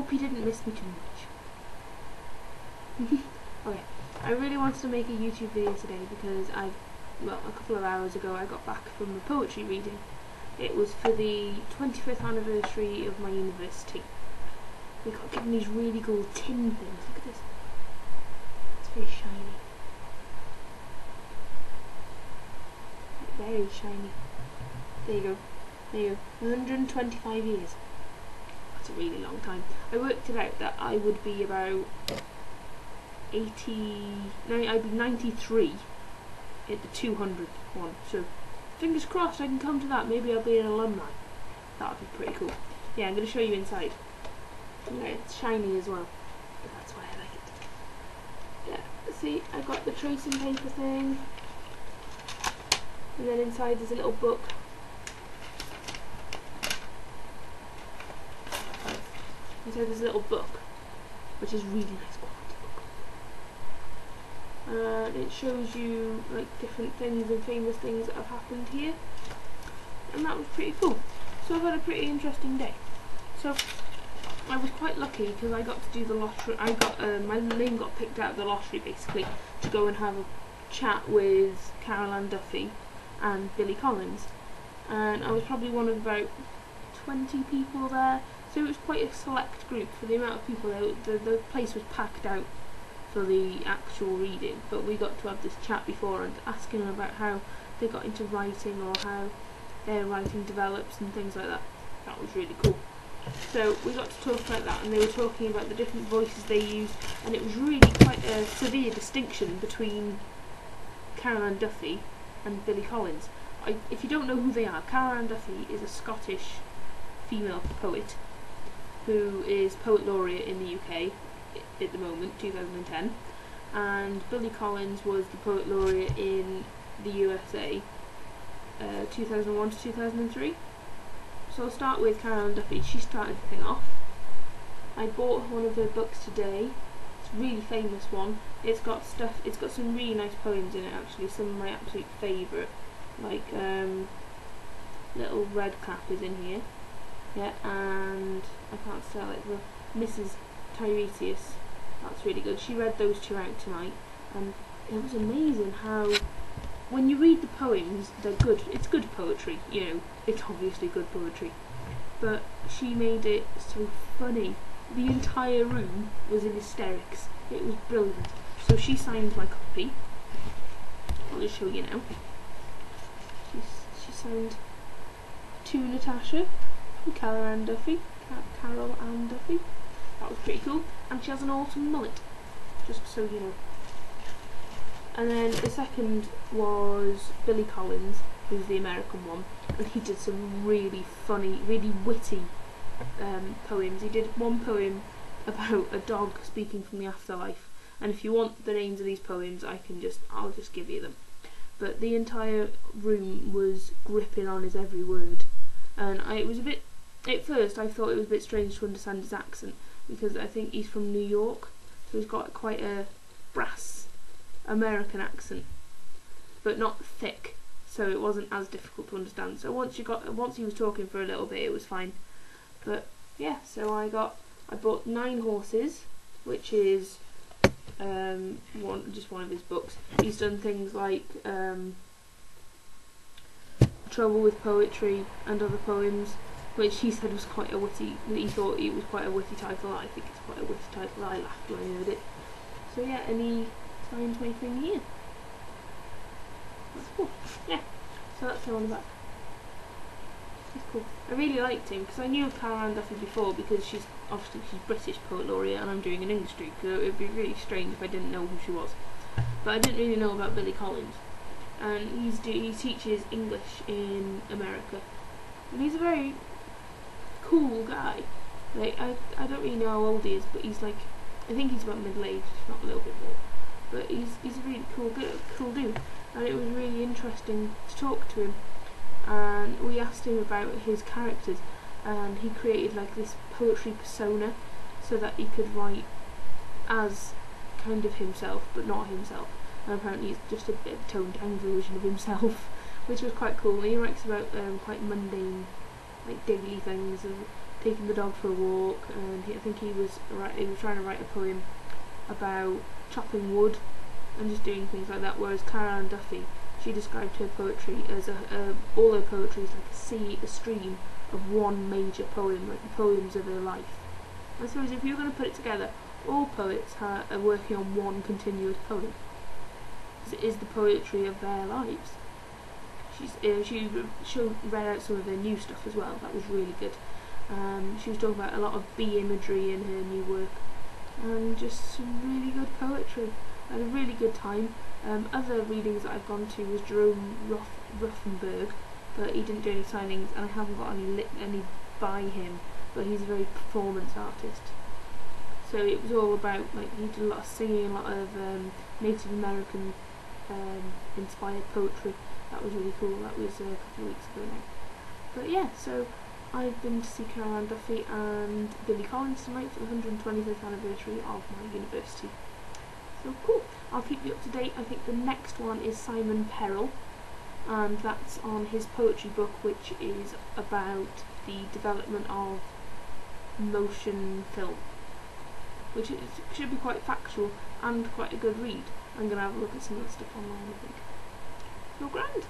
hope he didn't miss me too much. Okay, I really wanted to make a YouTube video today because a couple of hours ago I got back from a poetry reading. It was for the 25th anniversary of my university. We got given these really cool tin things. Look at this. It's very shiny. Very shiny. There you go. There you go. 125 years. That's a really long time. I worked it out that I would be about 93 at the 200th one. So fingers crossed I can come to that. Maybe I'll be an alumni. That would be pretty cool. Yeah, I'm going to show you inside. Yeah, it's shiny as well. But that's why I like it. Yeah, see, I got the tracing paper thing. And then inside there's a little book. Inside there's a little book, which is really nice quality book. It shows you like different things and famous things that have happened here. And that was pretty cool. So I've had a pretty interesting day. So I was quite lucky because I got to do the lottery. I got my name got picked out of the lottery basically to go and have a chat with Carol Ann Duffy and Billy Collins, and I was probably one of about 20 people there, so it was quite a select group for the amount of people there. The place was packed out for the actual reading, but we got to have this chat before and asking them about how they got into writing or how their writing develops and things like that. That was really cool. So we got to talk about that, and they were talking about the different voices they use, and it was really quite a severe distinction between Carol Ann Duffy and Billy Collins. If you don't know who they are, Carol Ann Duffy is a Scottish female poet who is Poet Laureate in the UK at the moment, 2010, and Billy Collins was the Poet Laureate in the USA 2001 to 2003. So I'll start with Carol Ann Duffy. She started the thing off. I bought one of her books today. It's a really famous one. It's got some really nice poems in it actually, some of my absolute favourite. Like Little Red Cap is in here. Yeah, and I can't sell it, the Mrs. Tiresias. That's really good. She read those two out tonight, and it was amazing how when you read the poems, they're good. It's good poetry, you know, it's obviously good poetry. But she made it so funny. The entire room was in hysterics. It was brilliant. So she signed my copy. I'll just show you now. She signed to Natasha from Carol Ann Duffy. Carol Ann Duffy. That was pretty cool. And she has an awesome mullet, just so you know. And then the second was Billy Collins, who's the American one, and he did some really funny, really witty poems. He did one poem about a dog speaking from the afterlife, and if you want the names of these poems, I'll just give you them. But the entire room was gripping on his every word, and it was a bit. At first, I thought it was a bit strange to understand his accent because I think he's from New York, so he's got quite a brass American accent, but not thick, so it wasn't as difficult to understand. So once he was talking for a little bit, it was fine. But yeah, so I bought 9 Horses, which is just one of his books. He's done things like Trouble with Poetry and other poems, which he said was quite a witty. He thought it was quite a witty title. I think it's quite a witty title. I laughed when I heard it. So yeah, and he signed my thing here. That's cool. Yeah, so that's the one about. He's cool. I really liked him because I knew of Carol Ann Duffy before because she's British Poet Laureate and I'm doing an English degree, so it would be really strange if I didn't know who she was. But I didn't really know about Billy Collins, and he teaches English in America, and he's a very cool guy. Like I don't really know how old he is, but he's like, I think he's about middle aged, if not a little bit more. But he's a really cool dude, and it was really interesting to talk to him. And we asked him about his characters, and he created like this poetry persona so that he could write as kind of himself, but not himself. And apparently he's just a bit of a toned down version of himself, which was quite cool. And he writes about quite mundane, like daily things, and taking the dog for a walk, and I think he was trying to write a poem about chopping wood and just doing things like that. Whereas Caroline Duffy, she described her poetry as all her poetry is like a stream of one major poem, like the poems of her life. I suppose if you were going to put it together, all poets are working on one continuous poem. It is the poetry of their lives. She read out some of her new stuff as well. That was really good. She was talking about a lot of bee imagery in her new work, and just some really good poetry. I had a really good time. Other readings that I've gone to was Jerome Rothenberg, but he didn't do any signings, and I haven't got any by him. But he's a very performance artist. So it was all about, like, he did a lot of singing, a lot of Native American inspired poetry. That was really cool. That was a couple of weeks ago now. But yeah, so I've been to see Caroline Duffy and Billy Collins tonight for the 125th anniversary of my university. So cool. I'll keep you up to date. I think the next one is Simon Perrell, and that's on his poetry book, which is about the development of motion film, which should be quite factual and quite a good read. I'm going to have a look at some of the stuff online, I think. So grand!